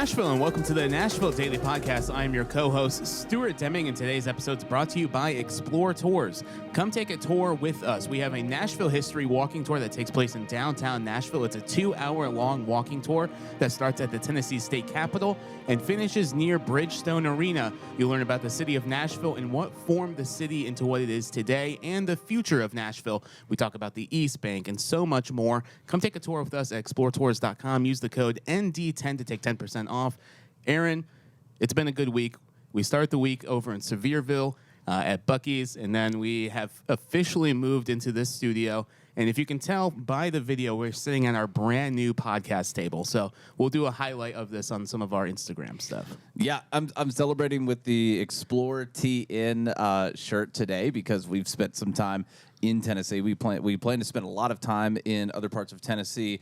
Nashville, and welcome to the Nashville Daily Podcast. I am your co-host, Stuart Deming, and today's episode is brought to you by XPLR Tours. Come take a tour with us. We have a Nashville history walking tour that takes place in downtown Nashville. It's a 2-hour-long walking tour that starts at the Tennessee State Capitol and finishes near Bridgestone Arena. You'll learn about the city of Nashville and what formed the city into what it is today and the future of Nashville. We talk about the East Bank and so much more. Come take a tour with us at XPLRtours.com. Use the code ND10 to take 10% off. Aaron, it's been a good week. We start the week over in Sevierville at Buc-ee's, and then we have officially moved into this studio. And if you can tell by the video, we're sitting at our brand new podcast table. So we'll do a highlight of this on some of our Instagram stuff. Yeah, I'm celebrating with the Explore TN shirt today because we've spent some time in Tennessee. We plan to spend a lot of time in other parts of Tennessee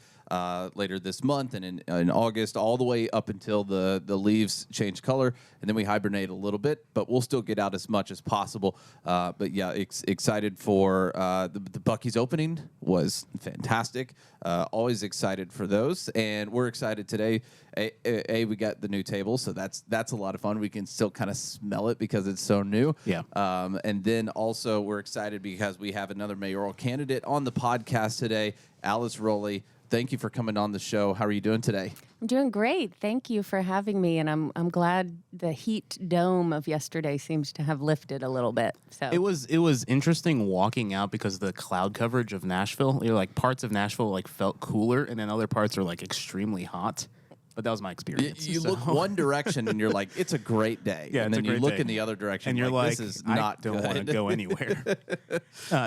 later this month and in August, all the way up until the leaves change color, and then we hibernate a little bit, but we'll still get out as much as possible. But yeah, excited for the Buc-ee's opening was fantastic. Always excited for those, and we're excited today. We got the new table, so that's a lot of fun. We can still kind of smell it because it's so new. Yeah. And then also we're excited because we have another mayoral candidate on the podcast today, Alice Rolli. Thank you for coming on the show. How are you doing today? I'm doing great. Thank you for having me, and I'm glad the heat dome of yesterday seems to have lifted a little bit. So It was interesting walking out because of the cloud coverage of Nashville. Like parts of Nashville felt cooler, and then other parts are extremely hot. But that was my experience. You look one direction and you're like, it's a great day. Yeah, and then you look day. in the other direction and you're like, this is not I don't good. want to go anywhere.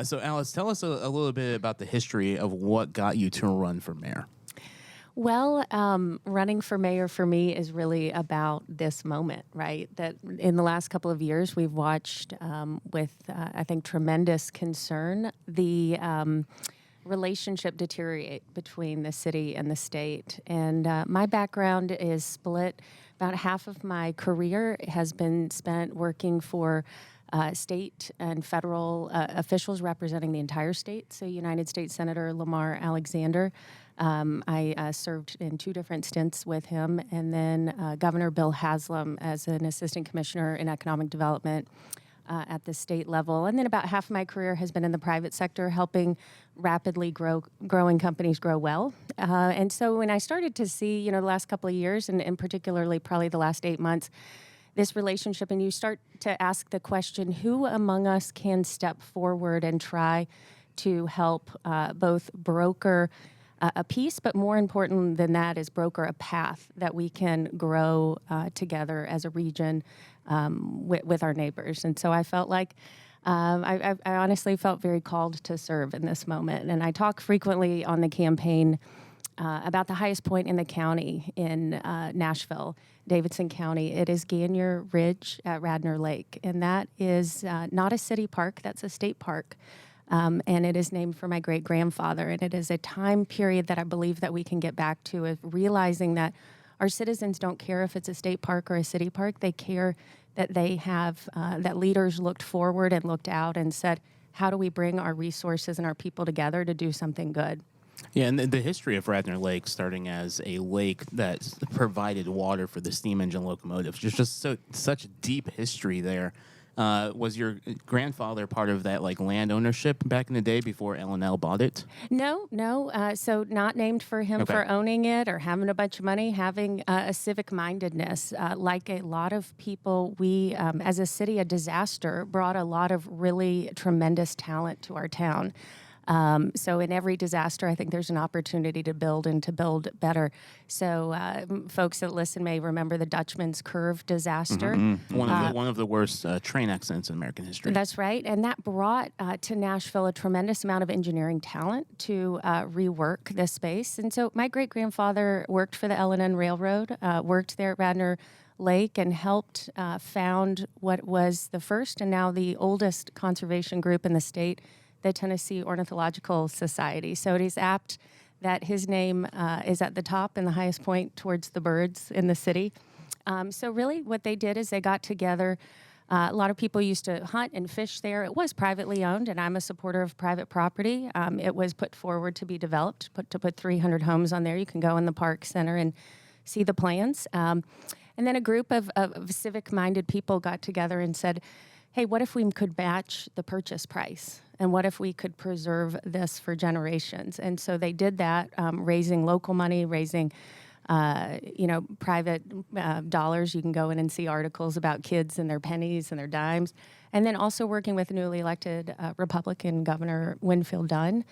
So Alice, tell us a little bit about the history of what got you to run for mayor. Well, running for mayor for me is really about this moment, right? That in the last couple of years, we've watched with, I think, tremendous concern, the relationship deteriorate between the city and the state. And my background is split. About half of my career has been spent working for state and federal officials representing the entire state. So United States Senator Lamar Alexander. I served in 2 different stints with him, and then Governor Bill Haslam as an assistant commissioner in economic development at the state level. And then about half of my career has been in the private sector, helping rapidly growing companies grow well. And so when I started to see, the last couple of years, and particularly probably the last 8 months, this relationship, and you start to ask the question, who among us can step forward and try to help both broker a peace, but more important than that is broker a path that we can grow together as a region with our neighbors. And so I felt like I honestly felt very called to serve in this moment. And I talk frequently on the campaign about the highest point in the county in Nashville, Davidson County. It is Ganier Ridge at Radnor Lake. And that is not a city park, that's a state park. And it is named for my great-grandfather. And it is a time period that I believe that we can get back to, of realizing that our citizens don't care if it's a state park or a city park. They care that they have, that leaders looked forward and looked out and said, how do we bring our resources and our people together to do something good? Yeah, and the history of Radnor Lake, starting as a lake that provided water for the steam engine locomotives, just such deep history there. Was your grandfather part of that land ownership back in the day before L&L bought it? No. So not named for him for owning it or having a bunch of money, having a civic mindedness. Like a lot of people, we, as a city, a disaster brought a lot of really tremendous talent to our town. So in every disaster, I think there's an opportunity to build and to build better. So folks that listen may remember the Dutchman's Curve disaster. Mm-hmm. One of the worst train accidents in American history. That's right. And that brought to Nashville a tremendous amount of engineering talent to rework this space. And so my great-grandfather worked for the L&N Railroad, worked there at Radnor Lake, and helped found what was the first and now the oldest conservation group in the state, the Tennessee Ornithological Society. So it is apt that his name is at the top and the highest point towards the birds in the city. So really what they did is they got together. A lot of people used to hunt and fish there. It was privately owned, and I'm a supporter of private property. It was put forward to be developed, to put 300 homes on there. You can go in the park center and see the plans. And then a group of civic-minded people got together and said, hey, what if we could match the purchase price? And what if we could preserve this for generations? And so they did that, raising local money, raising private dollars. You can go in and see articles about kids and their pennies and their dimes. And then also working with newly elected Republican Governor Winfield Dunn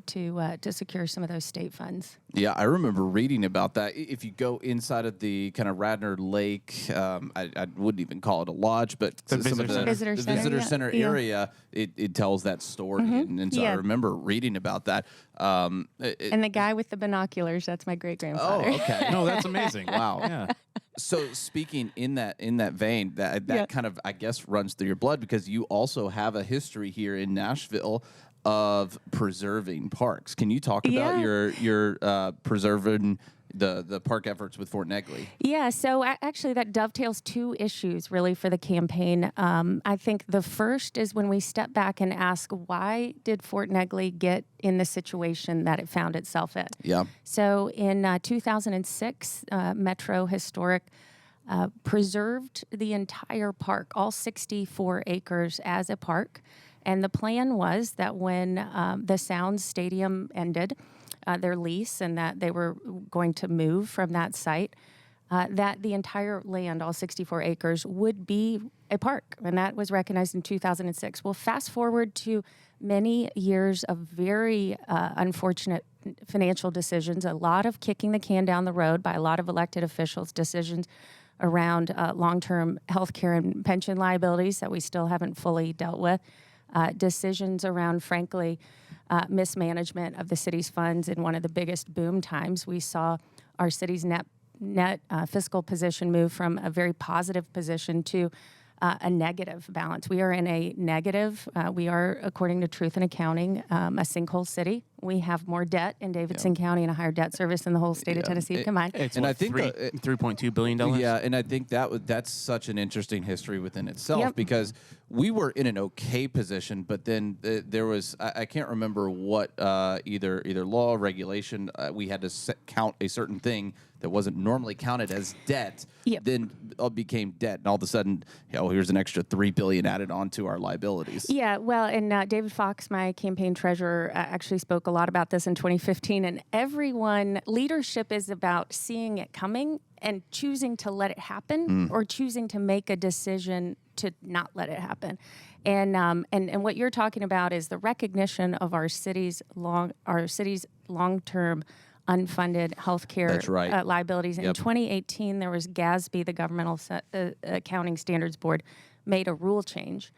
to secure some of those state funds. Yeah, I remember reading about that. If you go inside of the kind of Radnor Lake, I wouldn't even call it a lodge, but The some of the visitor center, yeah. area, it tells that story. And so I remember reading about that. And the guy with the binoculars, that's my great-grandfather. Oh, okay. No, that's amazing. Wow. Yeah. So speaking in that vein, that kind of, I guess, runs through your blood because you also have a history here in Nashville of preserving parks. Can you talk about your preserving the park efforts with Fort Negley? Yeah, so actually that dovetails two issues really for the campaign. I think the first is when we step back and ask, why did Fort Negley get in the situation that it found itself in? Yeah. So in 2006, Metro Historic preserved the entire park, all 64 acres as a park. And the plan was that when the Sounds Stadium ended their lease and that they were going to move from that site, that the entire land, all 64 acres, would be a park. And that was recognized in 2006. Well, fast forward to many years of very unfortunate financial decisions, a lot of kicking the can down the road by a lot of elected officials, decisions around long-term health care and pension liabilities that we still haven't fully dealt with. Decisions around, frankly, mismanagement of the city's funds in one of the biggest boom times. We saw our city's net fiscal position move from a very positive position to a negative balance. We are in a negative. We are, according to Truth in Accounting, a sinkhole city. We have more debt in Davidson County and a higher debt service than the whole state of Tennessee combined. It's And what, I think $3.2 billion. Yeah, and I think that's such an interesting history within itself because we were in an okay position, but then there was I can't remember what either law or regulation we had to count a certain thing that wasn't normally counted as debt. Then became debt, and all of a sudden, here's an extra $3 billion added onto our liabilities. Yeah, well, and David Fox, my campaign treasurer, actually spoke a lot about this in 2015. And leadership is about seeing it coming and choosing to let it happen, or choosing to make a decision to not let it happen. And what you're talking about is the recognition of our city's long-term unfunded health care liabilities. In 2018, there was GASB, the Governmental Accounting Standards Board, made a rule change.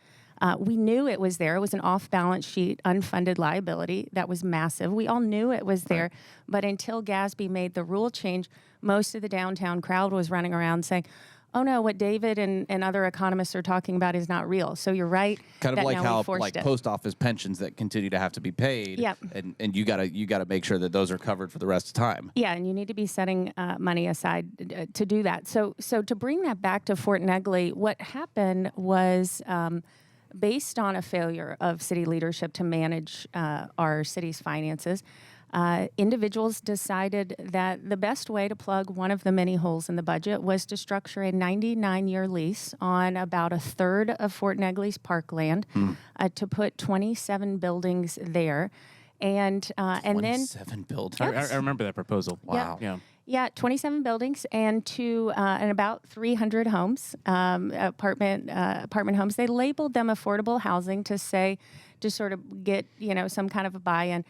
We knew it was there. It was an off-balance sheet, unfunded liability that was massive. We all knew it was there. But until GASB made the rule change, most of the downtown crowd was running around saying, oh no, what David and other economists are talking about is not real. So you're right. Kind of like how like post office pensions that continue to have to be paid. And you gotta make sure that those are covered for the rest of time. Yeah, and you need to be setting money aside to do that. So to bring that back to Fort Negley, what happened was based on a failure of city leadership to manage our city's finances, individuals decided that the best way to plug one of the many holes in the budget was to structure a 99-year lease on about a third of Fort Negley's parkland to put 27 buildings there. And then 27 buildings. I remember that proposal. Wow. Yeah, 27 buildings and about 300 homes, apartment homes. They labeled them affordable housing to sort of get some kind of a buy-in.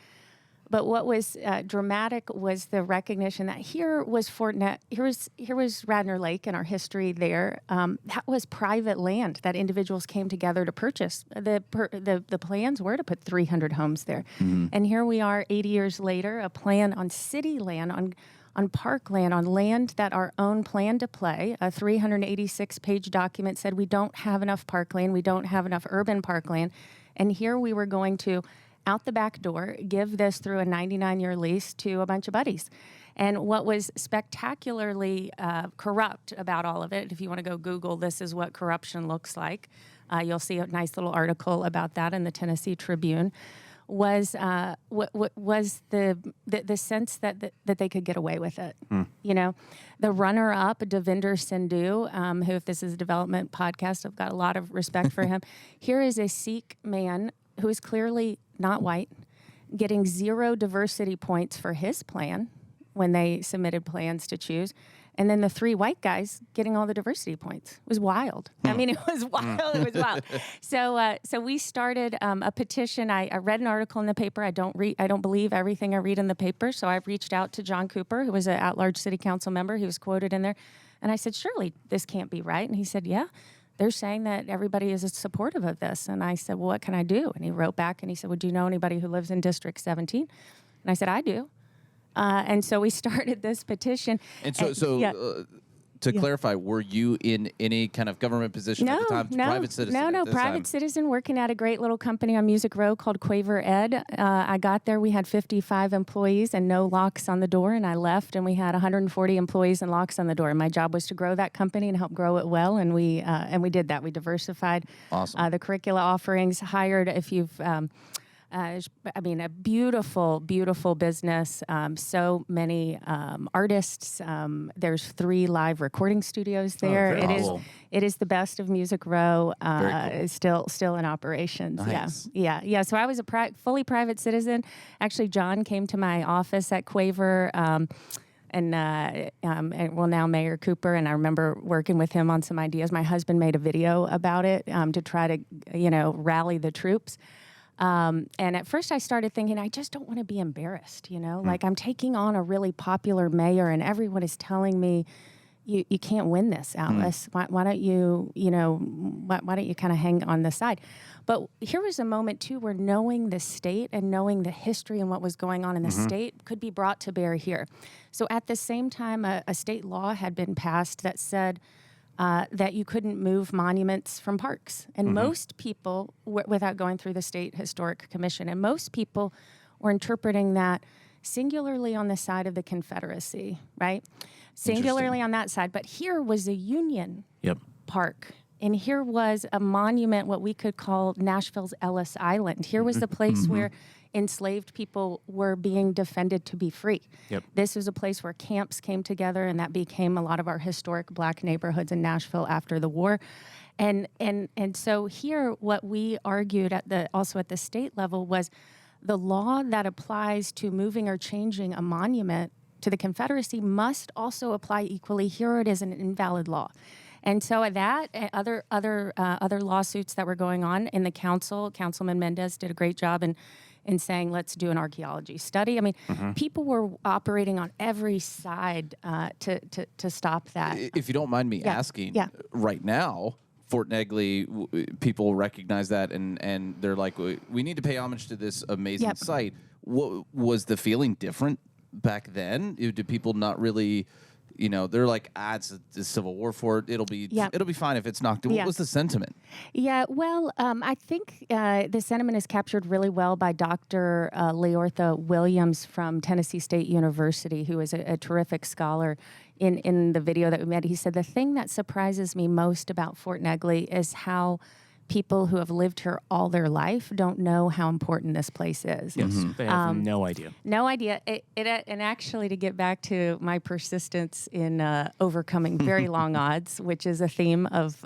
But what was dramatic was the recognition that here was Radnor Lake and our history there. That was private land that individuals came together to purchase. The plans were to put 300 homes there, and here we are 80 years later, a plan on city land, on parkland, on land that our own Plan to Play, a 386-page document, said we don't have enough parkland, we don't have enough urban parkland, and here we were going to, out the back door, give this through a 99-year lease to a bunch of buddies. And what was spectacularly corrupt about all of it, if you want to go Google, this is what corruption looks like, you'll see a nice little article about that in the Tennessee Tribune, was the sense that they could get away with it. You know, the runner-up, Devinder Sindhu, who, if this is a development podcast, I've got a lot of respect for him. Here is a Sikh man who is clearly not white, getting 0 diversity points for his plan when they submitted plans to choose. And then the 3 white guys getting all the diversity points. It was wild. I mean, it was wild. It was wild. So we started a petition. I read an article in the paper. I don't believe everything I read in the paper. So I reached out to John Cooper, who was an at-large city council member. He was quoted in there. And I said, surely this can't be right. And he said, yeah, they're saying that everybody is supportive of this. And I said, well, what can I do? And he wrote back and he said, well, do you know anybody who lives in District 17? And I said, I do. And so we started this petition. And to clarify, were you in any kind of government position at the time? Private citizen? No, private citizen working at a great little company on Music Row called Quaver Ed. I got there, we had 55 employees and no locks on the door, and I left, and we had 140 employees and locks on the door. And my job was to grow that company and help grow it well, and we did that. We diversified the curricula offerings, hired, if you've... a beautiful, beautiful business. So many artists. There's 3 live recording studios there. It is the best of Music Row. Cool. Still in operations. Nice. Yeah. So I was a fully private citizen. Actually, John came to my office at Quaver. And now Mayor Cooper, and I remember working with him on some ideas. My husband made a video about it to try to, rally the troops. And at first I started thinking, I just don't want to be embarrassed, like I'm taking on a really popular mayor and everyone is telling me, you can't win this, Alice. Why don't you, why don't you kind of hang on the side? But here was a moment too, where knowing the state and knowing the history and what was going on in the state could be brought to bear here. So at the same time, a state law had been passed that said, that you couldn't move monuments from parks. And most people, without going through the State Historic Commission, and most people were interpreting that singularly on the side of the Confederacy, right? Singularly on that side. But here was a Union Park. And here was a monument, what we could call Nashville's Ellis Island. Here was the place where enslaved people were being defended to be free. This was a place where camps came together, and that became a lot of our historic Black neighborhoods in Nashville after the war. And so here, what we argued also at the state level was the law that applies to moving or changing a monument to the Confederacy must also apply equally. Here it is an invalid law. And so that other lawsuits that were going on in the council, Councilman Mendez did a great job in saying, let's do an archaeology study. I mean, people were operating on every side to stop that. If you don't mind me asking, right now, Fort Negley, people recognize that and they're like, we need to pay homage to this amazing site. What was the feeling different back then? Did people not really... they're like, it's a Civil War fort. It'll be fine if it's knocked. What was the sentiment? Yeah, well, I think the sentiment is captured really well by Dr. Leortha Williams from Tennessee State University, who is a terrific scholar. In the video that we made, he said, the thing that surprises me most about Fort Negley is how people who have lived here all their life don't know how important this place is. Yes, they have no idea. No idea. And actually, to get back to my persistence in overcoming very long odds, which is a theme of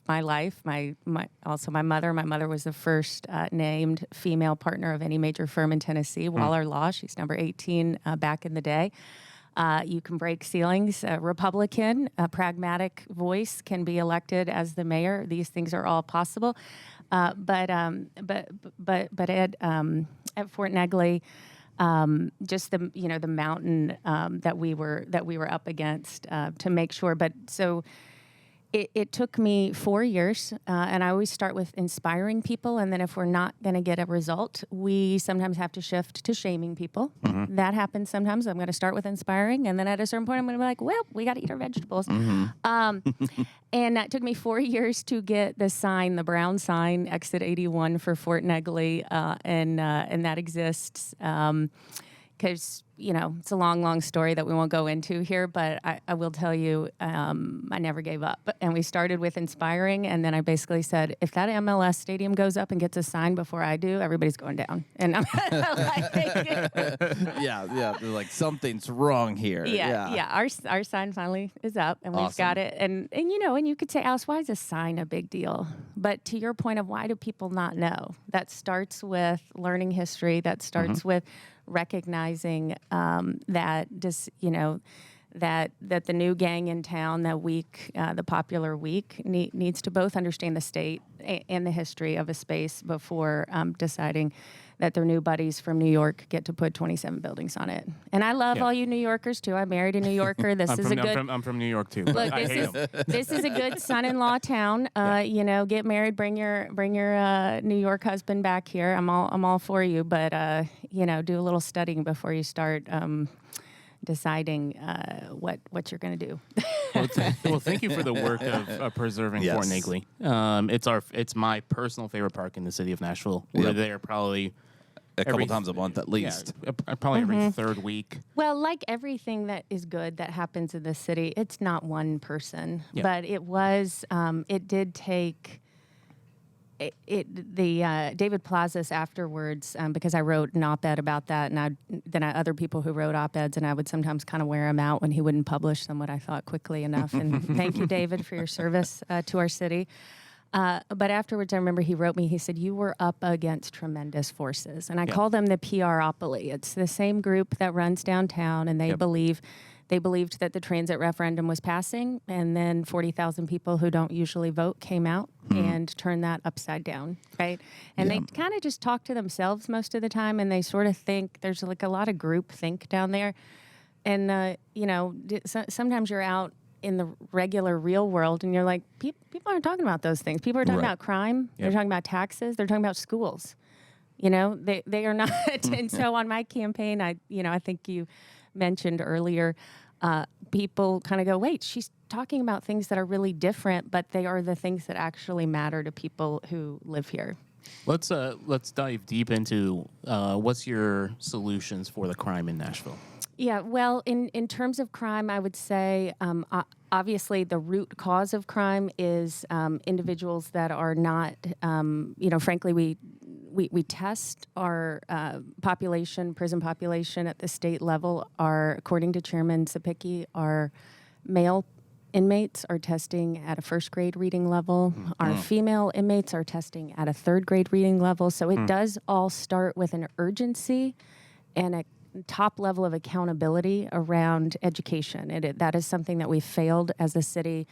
my life. My mother. My mother was the first named female partner of any major firm in Tennessee, Waller Law. She's number 18 back in the day. You can break ceilings. A Republican, a pragmatic voice can be elected as the mayor. These things are all possible. But at Fort Negley, just the mountain that we were up against to make sure. But so. It took me 4 years, and I always start with inspiring people, and then if we're not going to get a result, we sometimes have to shift to shaming people. That happens sometimes. I'm going to start with inspiring, and then at a certain point, I'm going to be like, well, we got to eat our vegetables. And that took me 4 years to get the sign, the brown sign, Exit 81 for Fort Negley, and that exists because it's a long, long story that we won't go into here, but I will tell you, I never gave up. And we started with inspiring, and then I basically said, if that MLS stadium goes up and gets a sign before I do, everybody's going down. And I'm like, yeah. They're like, something's wrong here. Yeah. Our sign finally is up, and we've got it. And you could say, Alice, why is a sign a big deal? But to your point of why do people not know? That starts with learning history. That starts with recognizing that the new gang in town, that week, the popular week, needs to both understand the state and the history of a space before deciding that their new buddies from New York get to put 27 buildings on it. And I love all you New Yorkers too. I married a New Yorker. I'm from New York too. Look, this is a good son-in-law town. Get married, bring your New York husband back here. I'm all for you, but do a little studying before you start deciding what you're going to do. Well, thank you for the work of preserving Fort Negley. It's my personal favorite park in the city of Nashville. We're there probably a couple times a month at least. Probably every third week. Well, like everything that is good that happens in the city, it's not one person, but it was. It did take. David Plazas afterwards, because I wrote an op-ed about that, and other people who wrote op-eds, and I would sometimes kind of wear him out when he wouldn't publish them, what I thought quickly enough. And thank you, David, for your service to our city. But afterwards, I remember he wrote me. He said, "You were up against tremendous forces," and I call them the PR-opoly. It's the same group that runs downtown, and they believed that the transit referendum was passing, and then 40,000 people who don't usually vote came out and turned that upside down, right? And they kind of just talk to themselves most of the time, and they sort of think there's like a lot of group think down there. And, sometimes you're out in the regular real world, and you're like, people aren't talking about those things. People are talking about crime. They're talking about taxes. They're talking about schools. They are not. And so on my campaign, I think you mentioned earlier, people kind of go, wait, she's talking about things that are really different, but they are the things that actually matter to people who live here. Let's dive deep into what's your solutions for the crime in Nashville? Yeah, well, in terms of crime, I would say obviously the root cause of crime is individuals that are not, frankly, we test our prison population at the state level. According to Chairman Sapicki, our male inmates are testing at a first grade reading level. Our female inmates are testing at a third grade reading level. So it does all start with an urgency and a top level of accountability around education. That is something that we failed as a city.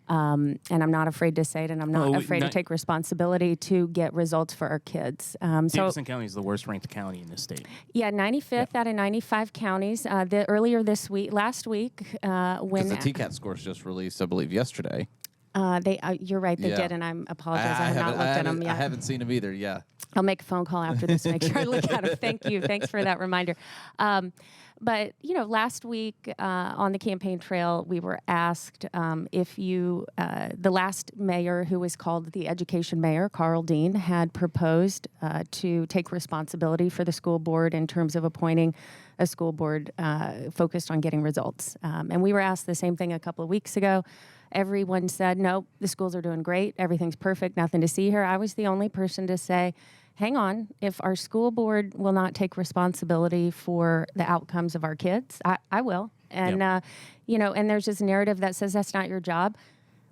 And I'm not afraid to say it, and I'm not afraid to take responsibility to get results for our kids. Davidson County is the worst ranked county in the state. Yeah, 95th out of 95 counties. Last week, when the TCAT scores just released, I believe, yesterday. You're right, they did, and I apologize. I have not looked at them yet. I haven't seen them either. Yeah, I'll make a phone call after this to make sure I look at them. Thank you. Thanks for that reminder. But, last week on the campaign trail, we were asked if the last mayor, who was called the education mayor, Carl Dean, had proposed to take responsibility for the school board in terms of appointing a school board focused on getting results. And we were asked the same thing a couple of weeks ago. Everyone said, nope, the schools are doing great. Everything's perfect. Nothing to see here. I was the only person to say, hang on, if our school board will not take responsibility for the outcomes of our kids, I will. And, and there's this narrative that says that's not your job.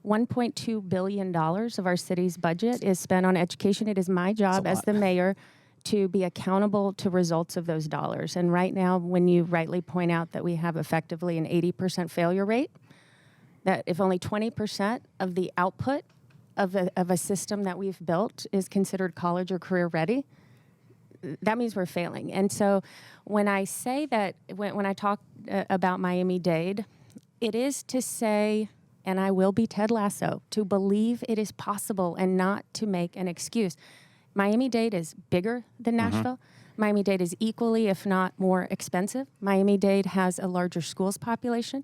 $1.2 billion of our city's budget is spent on education. It is my job as the mayor to be accountable to results of those dollars. And right now, when you rightly point out that we have effectively an 80% failure rate, that if only 20% of the output of a system that we've built is considered college or career ready, that means we're failing. And so when I say that, when I talk about Miami-Dade, it is to say, and I will be Ted Lasso, to believe it is possible and not to make an excuse. Miami-Dade is bigger than Nashville. Miami-Dade is equally, if not more, expensive. Miami-Dade has a larger schools population.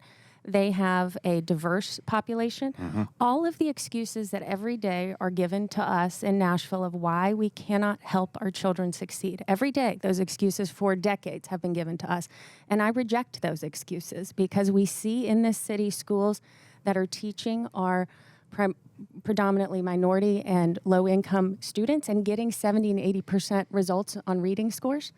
They have a diverse population. All of the excuses that every day are given to us in Nashville of why we cannot help our children succeed. Every day, those excuses for decades have been given to us. And I reject those excuses because we see in this city schools that are teaching our predominantly minority and low-income students and getting 70 and 80% results on reading scores.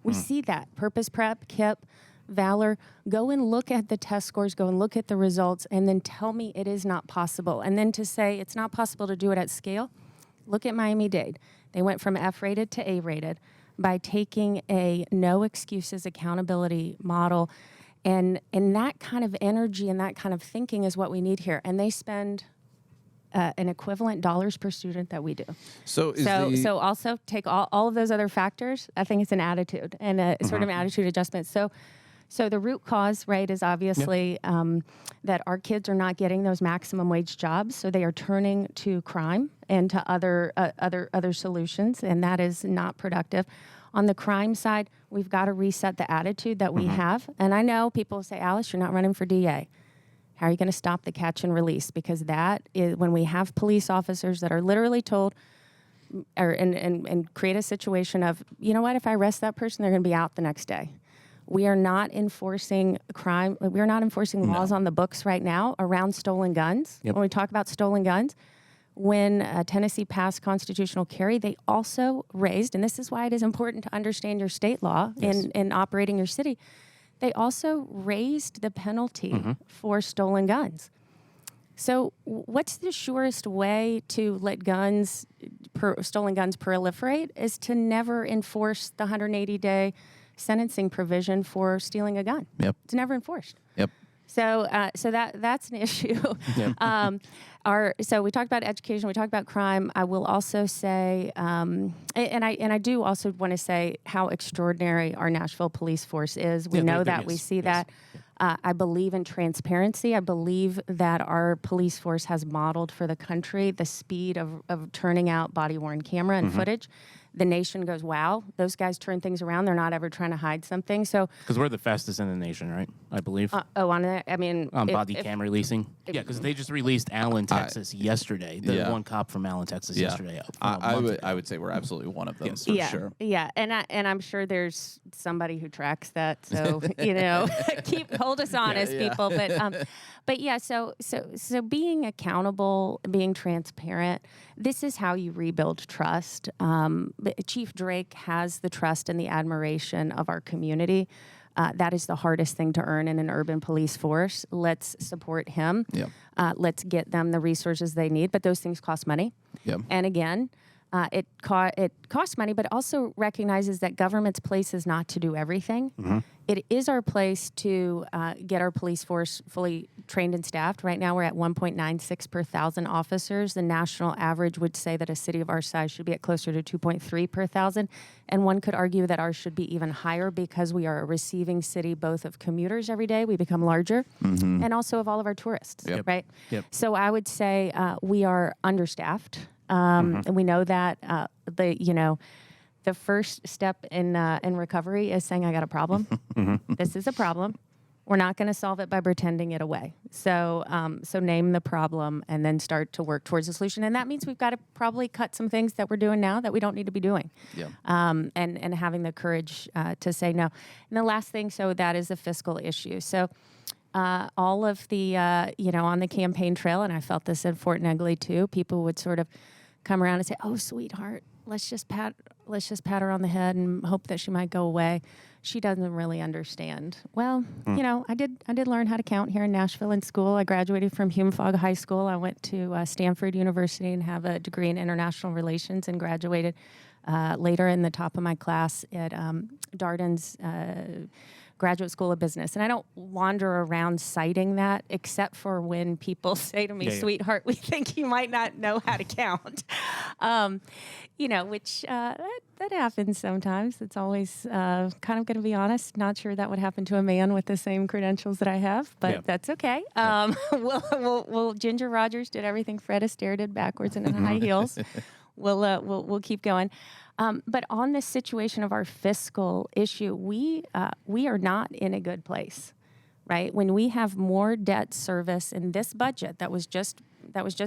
We see that. Purpose Prep, KIP, Valor, go and look at the test scores, go and look at the results, and then tell me it is not possible. And then to say it's not possible to do it at scale, look at Miami-Dade. They went from F-rated to A-rated by taking a no excuses accountability model. And that kind of energy and that kind of thinking is what we need here. And they spend an equivalent dollars per student that we do. So So also take all of those other factors. I think it's an attitude and a sort of an attitude adjustment. So the root cause, right, is obviously that our kids are not getting those maximum wage jobs, so they are turning to crime and to other solutions, and that is not productive. On the crime side, we've got to reset the attitude that we have. And I know people say, Alice, you're not running for DA. How are you going to stop the catch and release? Because that is when we have police officers that are literally told and create a situation of, you know what, if I arrest that person, they're going to be out the next day. We are not enforcing crime. We are not enforcing laws on the books right now around stolen guns. When we talk about stolen guns, when Tennessee passed constitutional carry, they also raised, and this is why it is important to understand your state law in operating your city, they also raised the penalty for stolen guns. So what's the surest way to let stolen guns proliferate is to never enforce the 180-day sentencing provision for stealing a gun. Yep. It's never enforced. Yep. So that's an issue. So we talked about education. We talked about crime. I will also say, and I do also want to say how extraordinary our Nashville police force is. We know that. We see that. I believe in transparency. I believe that our police force has modeled for the country the speed of turning out body-worn camera and footage. The nation goes, wow, those guys turn things around. They're not ever trying to hide something. So because we're the fastest in the nation, right? I believe. On body cam releasing. Yeah, because they just released Allen, Texas yesterday. The one cop from Allen, Texas yesterday. I would say we're absolutely one of them for sure. Yeah, and I'm sure there's somebody who tracks that. So hold us honest, people. But yeah, so being accountable, being transparent, this is how you rebuild trust. Chief Drake has the trust and the admiration of our community. That is the hardest thing to earn in an urban police force. Let's support him. Yep. Let's get them the resources they need. But those things cost money. Yep. And again, it costs money, but also recognizes that government's place is not to do everything. It is our place to get our police force fully trained and staffed. Right now, we're at 1.96 per 1,000 officers. The national average would say that a city of our size should be at closer to 2.3 per 1,000. And one could argue that ours should be even higher because we are a receiving city both of commuters every day, we become larger, and also of all of our tourists, right? Yep. So I would say we are understaffed. And we know that the first step in recovery is saying I got a problem. This is a problem. We're not going to solve it by pretending it away. So name the problem and then start to work towards a solution. And that means we've got to probably cut some things that we're doing now that we don't need to be doing. Yeah. And having the courage to say no. And the last thing, so that is a fiscal issue. So all of the, on the campaign trail, and I felt this at Fort Negley too, people would sort of come around and say, oh, sweetheart, let's just pat her on the head and hope that she might go away. She doesn't really understand. Well, I did learn how to count here in Nashville in school. I graduated from Hume-Fogg High School. I went to Stanford University and have a degree in international relations and graduated later in the top of my class at Darden's Graduate School of Business. And I don't wander around citing that except for when people say to me, sweetheart, we think you might not know how to count. Which that happens sometimes. It's always kind of going to be honest. Not sure that would happen to a man with the same credentials that I have, but that's okay. We'll Ginger Rogers did everything Fred Astaire did backwards and in high heels. We'll keep going. But on this situation of our fiscal issue, we are not in a good place. right? When we have more debt service in this budget that was just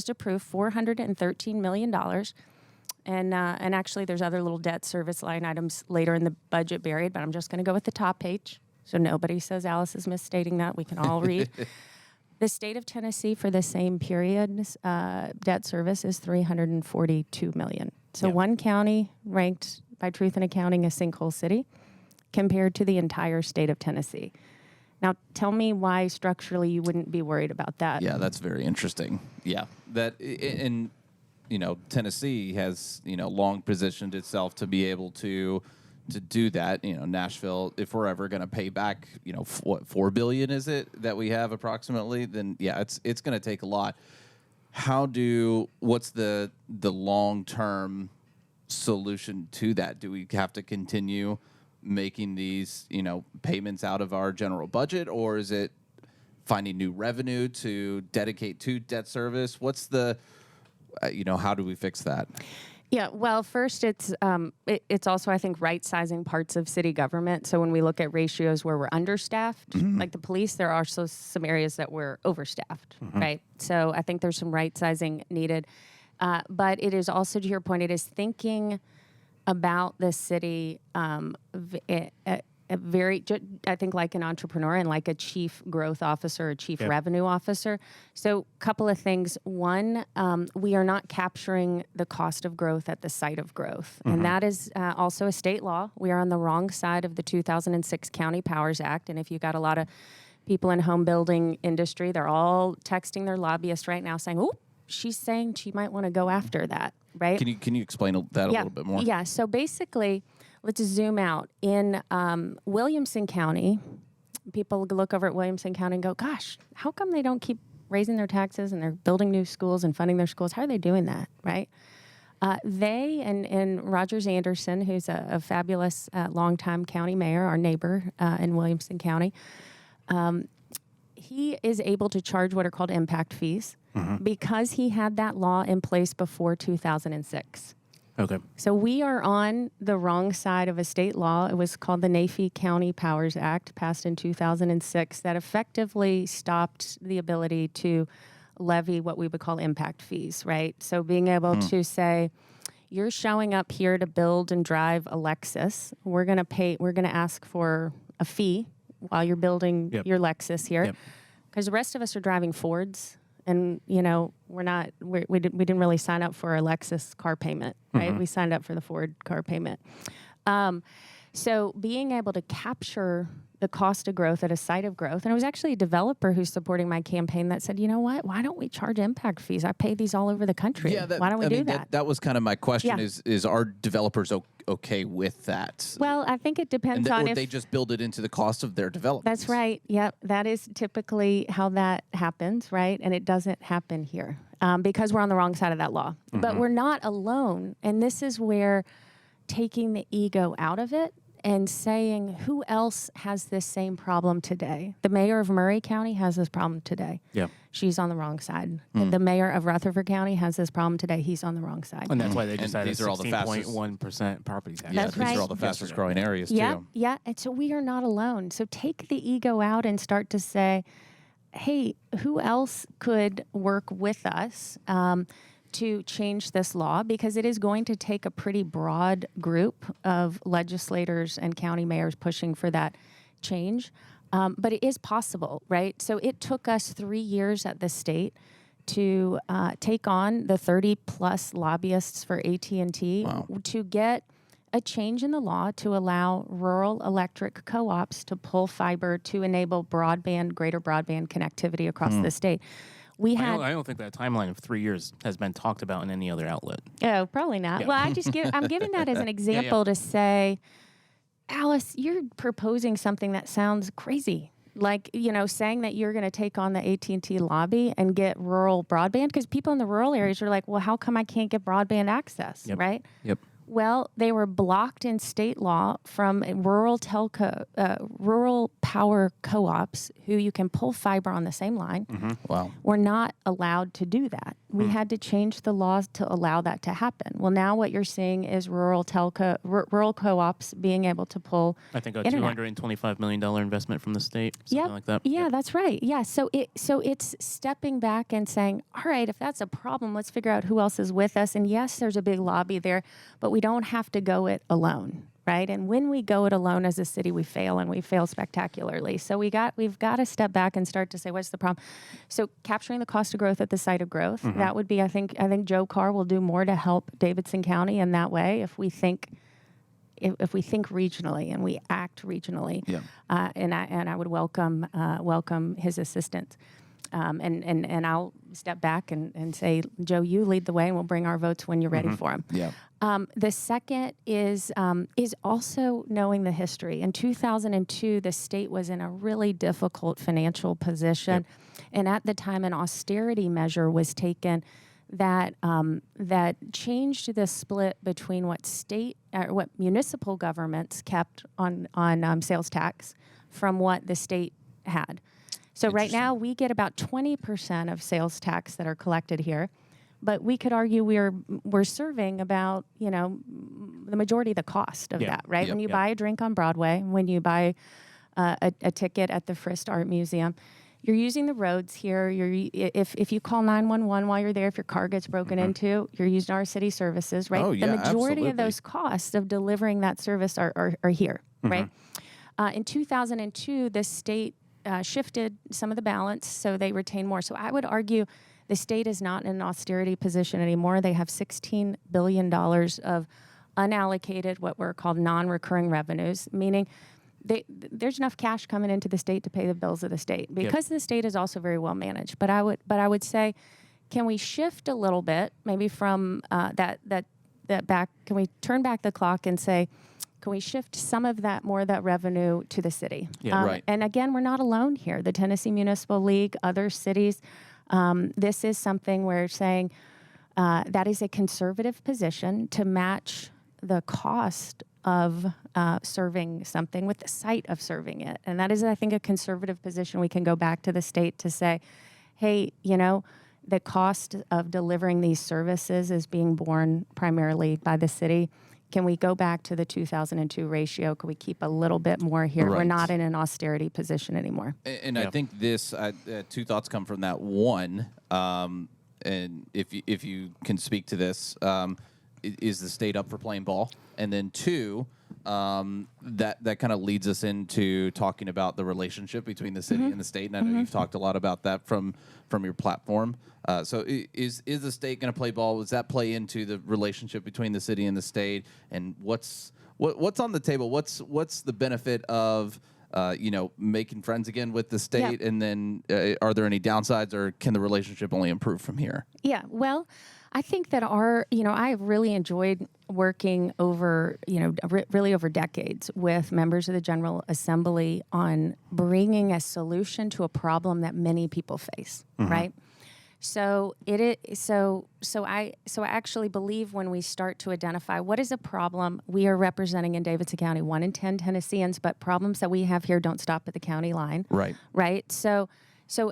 approved, $413 million. And actually, there's other little debt service line items later in the budget buried, but I'm just going to go with the top page. So nobody says Alice is misstating that. We can all read. The state of Tennessee for the same period, debt service is $342 million. So one county ranked by Truth in Accounting a sinkhole city compared to the entire state of Tennessee. Now, tell me why structurally you wouldn't be worried about that. Yeah, that's very interesting. Yeah, and Tennessee has long positioned itself to be able to do that. Nashville, if we're ever going to pay back, what, $4 billion is it that we have approximately? Then yeah, it's going to take a lot. What's the long term solution to that? Do we have to continue making these payments out of our general budget, or is it finding new revenue to dedicate to debt service? What's the how do we fix that? Yeah, well, first it's also, I think, right-sizing parts of city government. So when we look at ratios where we're understaffed, like the police, there are also some areas that we're overstaffed, right? So I think there's some right-sizing needed. But it is also, to your point, it is thinking about the city I think like an entrepreneur and like a chief growth officer, a chief revenue officer. So a couple of things. One, we are not capturing the cost of growth at the site of growth. And that is also a state law. We are on the wrong side of the 2006 County Powers Act. And if you got a lot of people in home building industry, they're all texting their lobbyists right now saying, oh, she's saying she might want to go after that, right? Can you explain that a little bit more? Yeah, so basically, let's zoom out. In Williamson County, people look over at Williamson County and go, gosh, how come they don't keep raising their taxes and they're building new schools and funding their schools? How are they doing that, right? They and Rogers Anderson, who's a fabulous longtime county mayor, our neighbor in Williamson County, he is able to charge what are called impact fees because he had that law in place before 2006. Okay. So we are on the wrong side of a state law. It was called the Nashville County Powers Act, passed in 2006, that effectively stopped the ability to levy what we would call impact fees, right? So being able to say, you're showing up here to build and drive a Lexus. We're going to ask for a fee while you're building your Lexus here. Because the rest of us are driving Fords. And, we didn't really sign up for a Lexus car payment, right? We signed up for the Ford car payment. So being able to capture the cost of growth at a site of growth, and it was actually a developer who's supporting my campaign that said, you know what, why don't we charge impact fees? I pay these all over the country. Yeah, why don't we do that? That was kind of my question, is our developers okay with that? Well, I think it depends on if they just build it into the cost of their development. That's right. Yep. That is typically how that happens, right? And it doesn't happen here because we're on the wrong side of that law. But we're not alone. And this is where taking the ego out of it and saying, who else has this same problem today? The mayor of Murray County has this problem today. Yeah. She's on the wrong side. The mayor of Rutherford County has this problem today. He's on the wrong side. And that's why they decided these are all the 16.1% property tax. That's right. These are all the fastest growing areas, too. too. Yeah. And so we are not alone. So take the ego out and start to say, hey, who else could work with us to change this law? Because it is going to take a pretty broad group of legislators and county mayors pushing for that change. But it is possible, right? So it took us 3 years at the state to take on the 30-plus lobbyists for AT&T to get a change in the law to allow rural electric co-ops to pull fiber to enable greater broadband connectivity across the state. I don't think that timeline of 3 years has been talked about in any other outlet. Oh, probably not. Yeah. Well, I'm giving that as an example to say, Alice, you're proposing something that sounds crazy. Like, saying that you're going to take on the AT&T lobby and get rural broadband, because people in the rural areas are like, well, how come I can't get broadband access, right? Yep. Well, they were blocked in state law from rural power co-ops who you can pull fiber on the same line. Wow. We're not allowed to do that. We had to change the laws to allow that to happen. Well, now what you're seeing is rural co-ops being able to pull. I think a internet. $225 million investment from the state, something like that. Yeah, that's right. Yeah, so it's stepping back and saying, all right, if that's a problem, let's figure out who else is with us. And yes, there's a big lobby there, but we don't have to go it alone, right? And when we go it alone as a city, we fail, and we fail spectacularly. So we've got to step back and start to say, what's the problem? So capturing the cost of growth at the site of growth, that would be, I think Joe Carr will do more to help Davidson County in that way if we think regionally and we act regionally. Yeah. And I would welcome his assistance. And I'll step back and say, Joe, you lead the way, and we'll bring our votes when you're ready for them. Yeah. The second is also knowing the history. In 2002, the state was in a really difficult financial position, and at the time, an austerity measure was taken that changed the split between what municipal governments kept on sales tax from what the state had. So right now we get about 20% of sales tax that are collected here, but we could argue we're serving about the majority of the cost of that, right? When you buy a drink on Broadway, when you buy a ticket at the Frist Art Museum, you're using the roads here. If you call 911 while you're there, if your car gets broken into, you're using our city services, right? Oh, yeah, the majority absolutely. of those costs of delivering that service are here, right? In 2002, the state shifted some of the balance, so they retain more. So I would argue the state is not in an austerity position anymore. They have $16 billion of unallocated, what were called non-recurring revenues, meaning there's enough cash coming into the state to pay the bills of the state because the state is also very well managed. But I would say, can we shift a little bit, maybe from that back? Can we turn back the clock and say, can we shift some of that revenue to the city? Yeah, right. And again, we're not alone here. The Tennessee Municipal League, other cities, this is something we're saying that is a conservative position to match the cost of serving something with the site of serving it. And that is, I think, a conservative position. We can go back to the state to say, hey, the cost of delivering these services is being borne primarily by the city. Can we go back to the 2002 ratio? Can we keep a little bit more here? Right. We're not in an austerity position anymore. And I think this two thoughts come from that. One, and if you can speak to this, is the state up for playing ball? And then two, that kind of leads us into talking about the relationship between the city and the state. And I know you've talked a lot about that from your platform. So is the state going to play ball? Does that play into the relationship between the city and the state? And what's on the table? What's the benefit of making friends again with the state? And then are there any downsides, or can the relationship only improve from here? Yeah, well, I think that I have really enjoyed working over decades with members of the General Assembly on bringing a solution to a problem that many people face, right? So I actually believe when we start to identify what is a problem we are representing in Davidson County, 1 in 10 Tennesseans, but problems that we have here don't stop at the county line. Right. So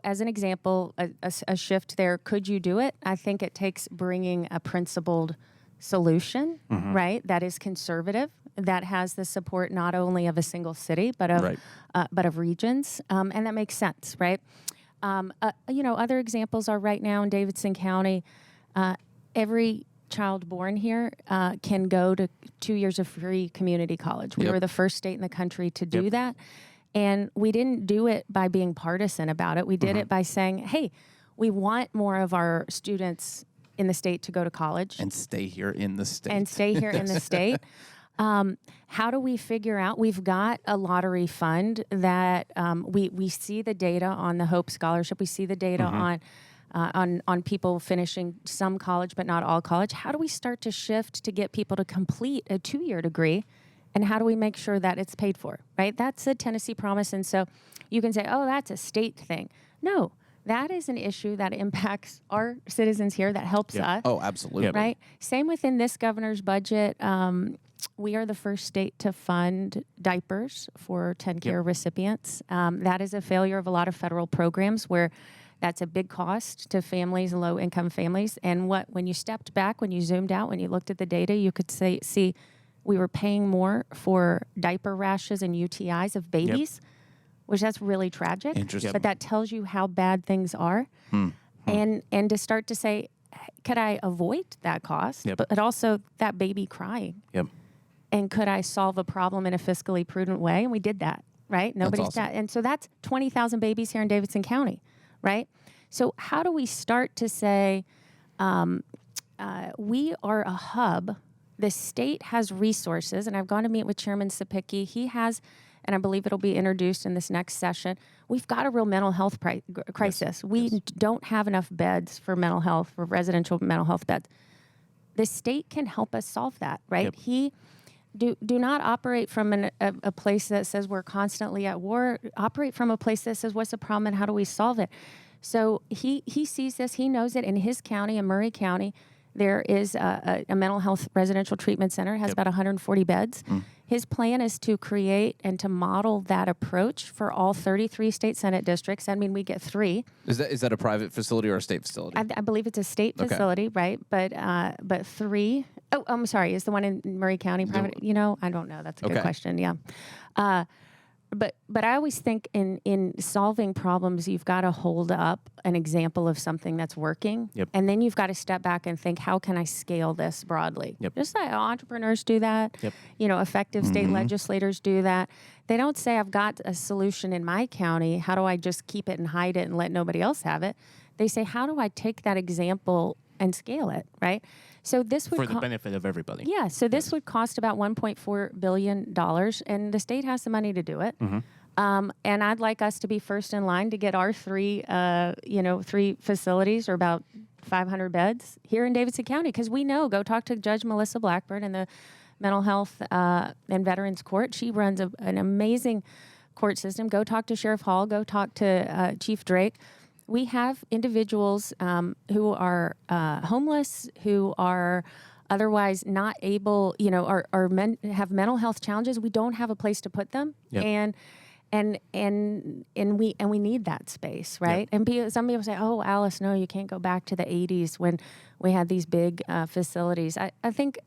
as an example, a shift there, could you do it? I think it takes bringing a principled solution, right, that is conservative, that has the support not only of a single city, but of regions, and that makes sense, right? Other examples are right now in Davidson County, every child born here can go to 2 years of free community college. We were the first state in the country to do that. And we didn't do it by being partisan about it. We did it by saying, hey, we want more of our students in the state to go to college. And stay here in the state. How do we figure out? We've got a lottery fund that we see the data on the Hope Scholarship. We see the data on people finishing some college but not all college. How do we start to shift to get people to complete a 2-year degree? And how do we make sure that it's paid for, right? That's a Tennessee promise. And so you can say, oh, that's a state thing. No, that is an issue that impacts our citizens here, that helps us. Oh, absolutely. Right? Same within this governor's budget. We are the first state to fund diapers for TennCare recipients. That is a failure of a lot of federal programs where That's a big cost to families, low-income families. And when you stepped back, when you zoomed out, when you looked at the data, you could see we were paying more for diaper rashes and UTIs of babies, which that's really tragic. Interesting. But that tells you how bad things are. And to start to say, could I avoid that cost, but also that baby crying? And could I solve a problem in a fiscally prudent way? And we did that, right? Nobody's awesome. And so that's 20,000 babies here in Davidson County, right? So how do we start to say we are a hub? The state has resources, and I've gone to meet with Chairman Sapicki. He has, and I believe it'll be introduced in this next session. We've got a real mental health crisis. We don't have enough beds for mental health, for residential mental health beds. The state can help us solve that, right? Do not operate from a place that says we're constantly at war. Operate from a place that says what's the problem and how do we solve it? So he sees this. He knows it in his county, in Murray County. There is a mental health residential treatment center. It has about 140 beds. His plan is to create and to model that approach for all 33 state Senate districts. I mean, we get 3. Is that a private facility or a state facility? I believe it's a state facility, right? But 3. Oh, I'm sorry. Is the one in Murray County private? I don't know. That's a good question. Yeah. But I always think in solving problems, you've got to hold up an example of something that's working. And then you've got to step back and think, how can I scale this broadly? Just like entrepreneurs do that. Effective state legislators do that. They don't say, I've got a solution in my county. How do I just keep it and hide it and let nobody else have it? They say, how do I take that example and scale it, right? So this would for the benefit of everybody. Yeah. So this would cost about $1.4 billion, and the state has the money to do it. And I'd like us to be first in line to get our 3 facilities, or about 500 beds here in Davidson County, because we know. Go talk to Judge Melissa Blackburn in the Mental Health and Veterans Court. She runs an amazing court system. Go talk to Sheriff Hall. Go talk to Chief Drake. We have individuals who are homeless, who are otherwise not able, have mental health challenges. We don't have a place to put them, and we need that space, right? And some people say, "Oh, Alice, no, you can't go back to the '80s when we had these big facilities." I think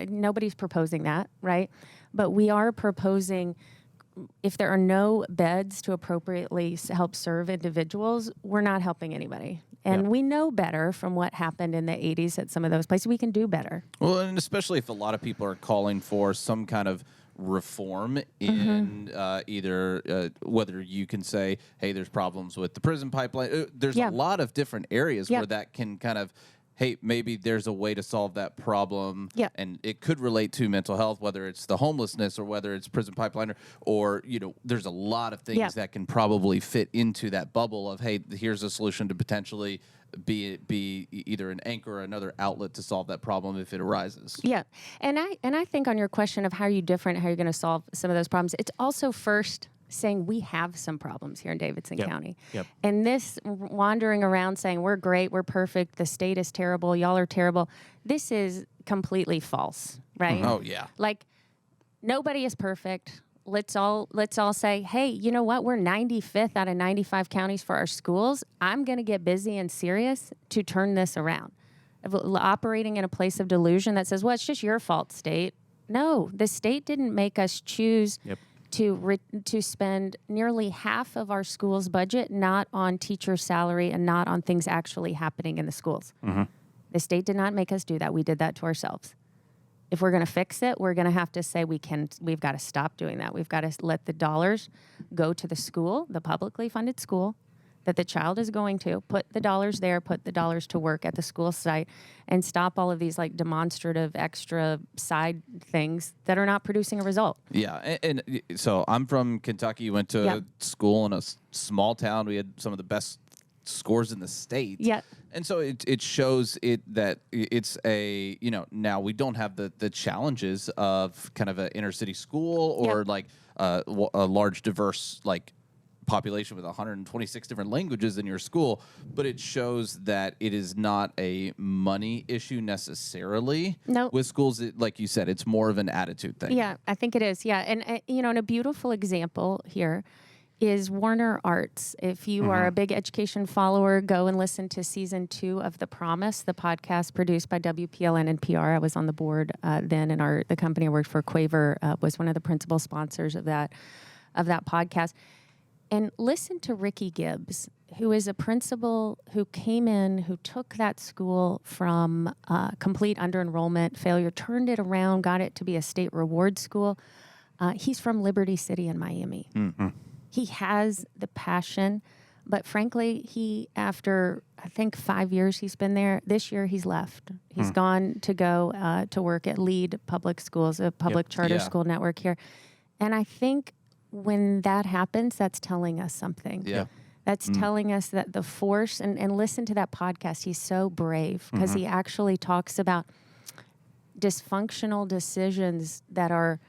nobody's proposing that, right? But we are proposing, if there are no beds to appropriately help serve individuals, we're not helping anybody. And we know better from what happened in the 80s at some of those places. We can do better. Well, and especially if a lot of people are calling for some kind of reform in either whether you can say, hey, there's problems with the prison pipeline. There's a lot of different areas where that can kind of, hey, maybe there's a way to solve that problem. And it could relate to mental health, whether it's the homelessness or whether it's prison pipeline, or there's a lot of things that can probably fit into that bubble of, hey, here's a solution to potentially be either an anchor or another outlet to solve that problem if it arises. And I think on your question of how are you different, how you're going to solve some of those problems, it's also first saying we have some problems here in Davidson County. And this wandering around saying we're great, we're perfect, the state is terrible, y'all are terrible, this is completely false, right? Oh, yeah. Like, nobody is perfect. Let's all say, hey, you know what? We're 95th out of 95 counties for our schools. I'm going to get busy and serious to turn this around. Operating in a place of delusion that says, well, it's just your fault, state. No, the state didn't make us choose to spend nearly half of our school's budget not on teacher salary and not on things actually happening in the schools. The state did not make us do that. We did that to ourselves. If we're going to fix it, we're going to have to say we've got to stop doing that. We've got to let the dollars go to the school, the publicly funded school that the child is going to, put the dollars there, put the dollars to work at the school site, and stop all of these like demonstrative extra side things that are not producing a result. And so I'm from Kentucky, went to school in a small town. We had some of the best scores in the state. And so it shows that it's a, now we don't have the challenges of kind of an inner city school or like a large diverse like population with 126 different languages in your school, but it shows that it is not a money issue necessarily. With schools, like you said, it's more of an attitude thing. I think it is. And and a beautiful example here is Warner Arts. If you are a big education follower, go and listen to season 2 of The Promise, the podcast produced by WPLN and PR. I was on the board then, and the company I worked for, Quaver, was one of the principal sponsors of that podcast. And listen to Ricky Gibbs, who is a principal who came in, who took that school from complete under-enrollment failure, turned it around, got it to be a state reward school. He's from Liberty City in Miami. Mm-hmm. He has the passion, but frankly, after I think 5 years he's been there, this year he's left. He's gone to go to work at Lead Public Schools, a public charter school network here. And I think when that happens, that's telling us something. Yeah. That's telling us that the force, and listen to that podcast. He's so brave because he actually talks about dysfunctional decisions that are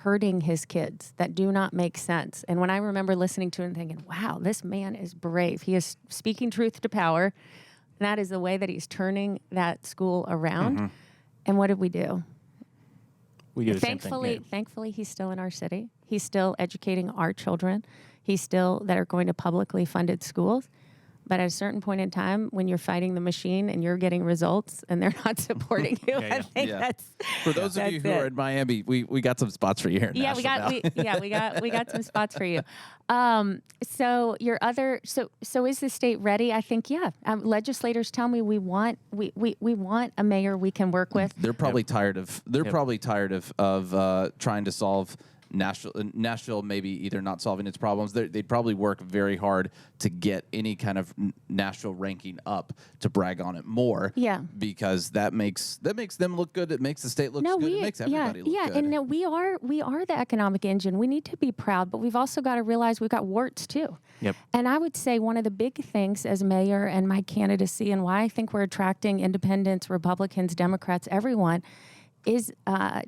hurting his kids, that do not make sense. And when I remember listening to him thinking, wow, this man is brave. He is speaking truth to power. And that is the way that he's turning that school around. And what did we do? We do the same thing. Thankfully, he's still in our city. He's still educating our children. He's still that are going to publicly funded schools. But at a certain point in time, when you're fighting the machine and you're getting results and they're not supporting you, I think that's for those of you who are in Miami. We got some spots for you here. In Nashville we got some spots for you. So is the state ready? I think legislators tell me we want a mayor we can work with. They're probably tired of trying to solve Nashville maybe either not solving its problems. They'd probably work very hard to get any kind of Nashville ranking up to brag on it more. Yeah, because that makes them look good. It makes the state look good. It makes everybody look good. And we are the economic engine. We need to be proud, but we've also got to realize we've got warts too. Yep. And I would say one of the big things as mayor and my candidacy, and why I think we're attracting independents, Republicans, Democrats, everyone, is, I'll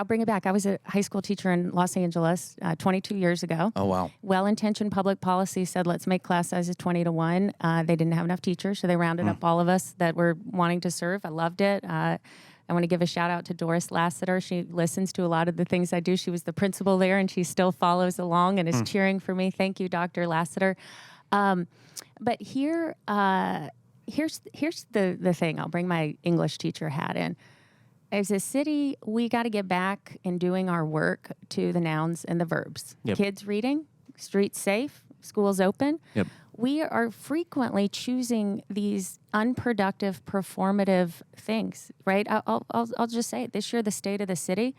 bring it back. I was a high school teacher in Los Angeles 22 years ago. Oh, wow. Well-intentioned public policy said, let's make class sizes 20 to 1. They didn't have enough teachers, so they rounded up all of us that were wanting to serve. I loved it. I want to give a shout out to Doris Lassiter. She listens to a lot of the things I do. She was the principal there, and she still follows along and is cheering for me. Thank you, Dr. Lassiter. But here's the thing. I'll bring my English teacher hat in. As a city, we got to get back in doing our work to the nouns and the verbs. Yep. Kids reading, streets safe, schools open. Yep. We are frequently choosing these unproductive, performative things, right? I'll just say it. This year, the state of the city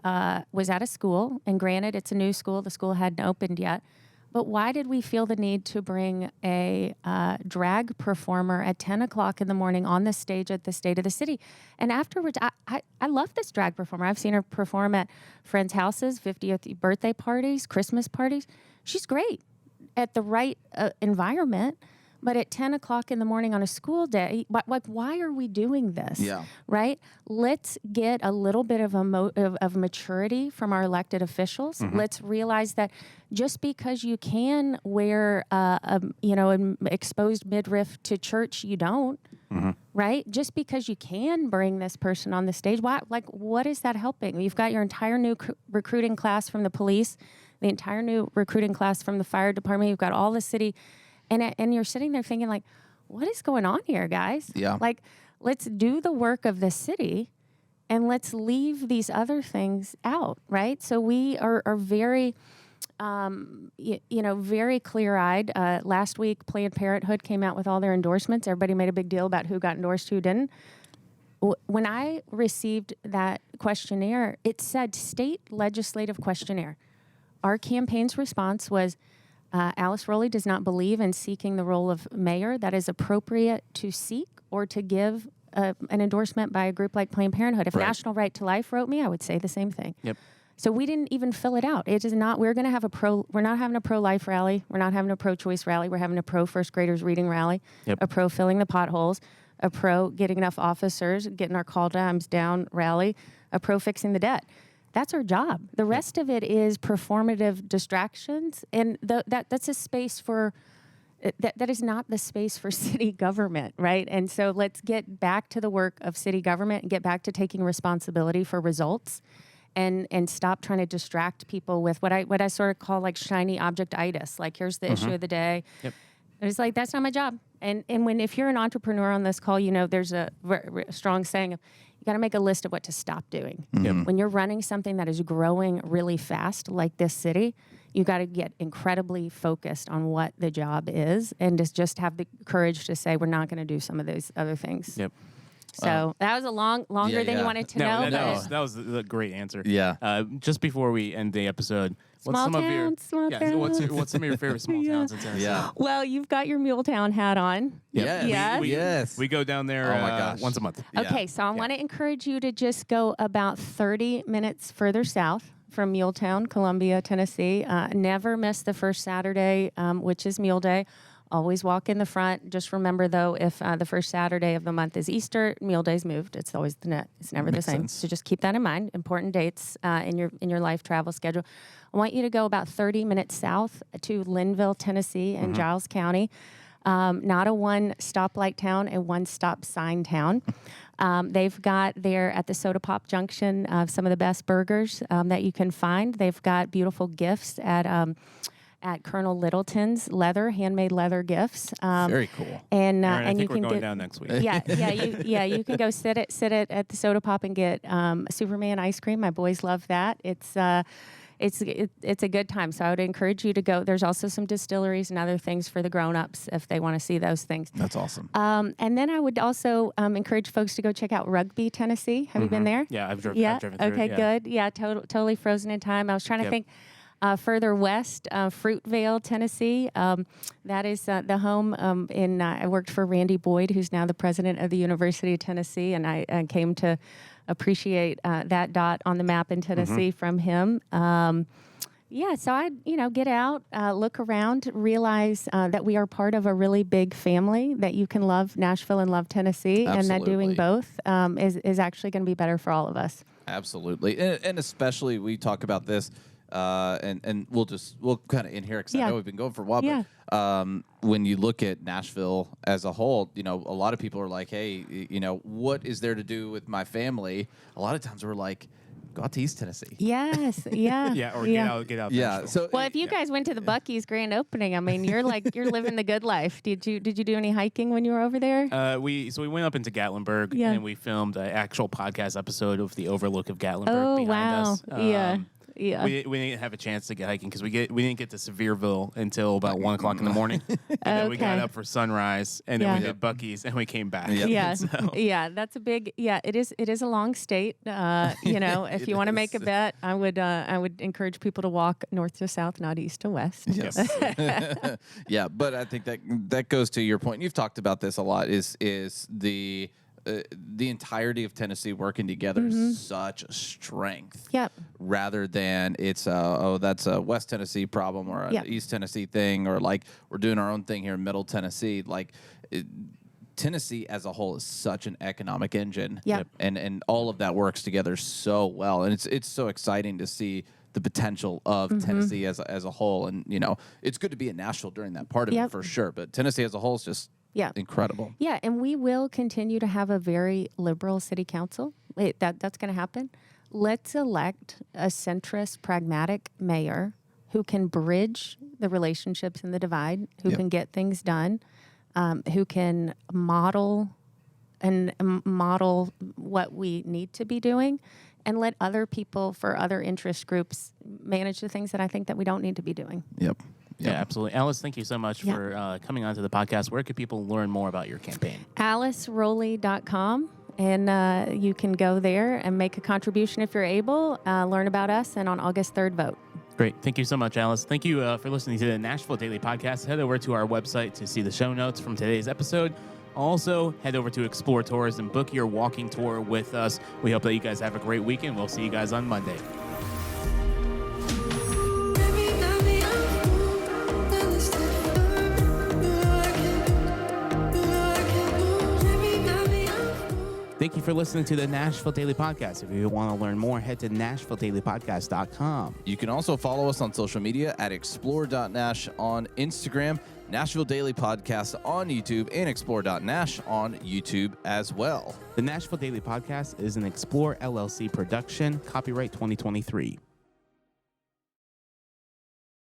was at a school, and granted, it's a new school. The school hadn't opened yet. But why did we feel the need to bring a drag performer at 10 o'clock in the morning on the stage at the State of the City? And afterwards, I love this drag performer. I've seen her perform at friends' houses, 50th birthday parties, Christmas parties. She's great at the right environment. But at 10 o'clock in the morning on a school day, like, why are we doing this? Yeah. Right? Let's get a little bit of maturity from our elected officials. Let's realize that just because you can wear an exposed midriff to church, you don't. Right? Just because you can bring this person on the stage, what is that helping? You've got your entire new recruiting class from the police, the entire new recruiting class from the fire department. You've got all the city. And you're sitting there thinking, like, what is going on here, guys? Yeah. Like, let's do the work of the city and let's leave these other things out, right? So we are very, very clear-eyed. Last week, Planned Parenthood came out with all their endorsements. Everybody made a big deal about who got endorsed, who didn't. When I received that questionnaire, it said state legislative questionnaire. Our campaign's response was, Alice Rolli does not believe in seeking the role of mayor that is appropriate to seek or to give an endorsement by a group like Planned Parenthood. If National Right to Life wrote me, I would say the same thing. Yep. So we didn't even fill it out. It is not. We're going to have we're not having a pro-life rally. We're not having a pro-choice rally. We're having a pro-first graders reading rally. Yep. A pro-filling the potholes. A pro-getting enough officers, getting our call times down rally. A pro-fixing the debt. That's our job. The rest of it is performative distractions, and that's a space for that is not the space for city government, right? And so let's get back to the work of city government and get back to taking responsibility for results and stop trying to distract people with what I sort of call like shiny object-itis. Like, here's the issue of the day. Yep. And it's like, that's not my job. And if you're an entrepreneur on this call, there's a strong saying of, you got to make a list of what to stop doing. Yep. When you're running something that is growing really fast, like this city, you got to get incredibly focused on what the job is, and just have the courage to say, we're not going to do some of those other things. Yep. So that was a longer than you wanted to know. That was a great answer. Yeah. Just before we end the episode, what's Small some of your favorite small towns in Tennessee? Yeah. Well, you've got your Muletown hat on. Yeah. Yes. Yes. We go down there Oh my gosh. once a month. Yeah. Okay, so I want to encourage you to just go about 30 minutes further south from Muletown, Columbia, Tennessee. Never miss the first Saturday, which is Mule Day. Always walk in the front. Just remember, though, if the first Saturday of the month is Easter, Mule Day's moved. It's always it's never Makes the same. sense. So just keep that in mind. Important dates in your life travel schedule. I want you to go about 30 minutes south to Linville, Tennessee, in Giles County. Not a one stoplight town, a one stop sign town. They've got there at the Soda Pop Junction some of the best burgers that you can find. They've got beautiful gifts at Colonel Littleton's handmade leather gifts. Very cool. And Aaron, I and think you we're can going get down next week. you can go sit at the Soda Pop and get Superman ice cream. My boys love that. It's a good time. So I would encourage you to go. There's also some distilleries and other things for the grown-ups if they want to see those things. That's awesome. And then I would also encourage folks to go check out Rugby, Tennessee. Have you been there? Yeah, I've driven through Okay, it. Yeah. good. Yeah, totally frozen in time. I was trying to think further west, Fruitvale, Tennessee. That is the home I worked for Randy Boyd, who's now the president of the University of Tennessee, and I came to appreciate that dot on the map in Tennessee from him. So I'd, get out, look around, realize that we are part of a really big family, that you can love Nashville and love Tennessee, and that doing Absolutely. both is actually going to be better for all of us. Absolutely. And especially we talk about this, and we'll kind of in here because I know we've been going for a while, but when you look at Nashville as a whole, a lot of people are like, hey, what is there to do with my family? A lot of times we're like, go out to East Tennessee. Yes, yeah. Get out. Yeah. Nashville. So Well, if you guys went to the Buc-ee's grand opening, I mean, you're living the good life. Did you do any hiking when you were over there? we went up into Gatlinburg and we filmed an actual podcast episode of the overlook of Gatlinburg behind us. Yeah. We didn't have a chance to get hiking because we didn't get to Sevierville until about 1 o'clock in the morning, and then we got up for sunrise, and then we did Buc-ee's, and we came back. Yeah, So, that's a big. Yeah, it is a long state. If you want to make a bet, I would encourage people to walk north to south, not east to west. Yes. Yeah, but I think that goes to your point. You've talked about this a lot. Is the entirety of Tennessee working together is such a strength. Yep. Rather than it's that's a West Tennessee problem or an East Tennessee thing, or like we're doing our own thing here in Middle Tennessee. Tennessee as a whole is such an economic engine. Yep. And all of that works together so well, and it's so exciting to see the potential of Tennessee as a whole. And it's good to be in Nashville during that part of it for sure. But Tennessee as a whole is just incredible. Yeah, and we will continue to have a very liberal city council. That's going to happen. Let's elect a centrist, pragmatic mayor who can bridge the relationships and the divide, who can get things done, who can model what we need to be doing, and let other people for other interest groups manage the things that I think that we don't need to be doing. Yep. Yeah, absolutely. Alice, thank you so much for coming onto the podcast. Where could people learn more about your campaign? AliceRolli.com. And you can go there and make a contribution if you're able, learn about us, and on August 3rd, vote. Great. Thank you so much, Alice. Thank you for listening to the Nashville Daily Podcast. Head over to our website to see the show notes from today's episode. Also, head over to XPLR Tours and book your walking tour with us. We hope that you guys have a great weekend. We'll see you guys on Monday. Thank you you for listening to the Nashville Daily Podcast. If you want to learn more, head to NashvilleDailyPodcast.com. You can also follow us on social media at explore.nash on Instagram, Nashville Daily Podcast on YouTube, and explore.nash on YouTube as well. The Nashville Daily Podcast is an Explore LLC production, copyright 2023.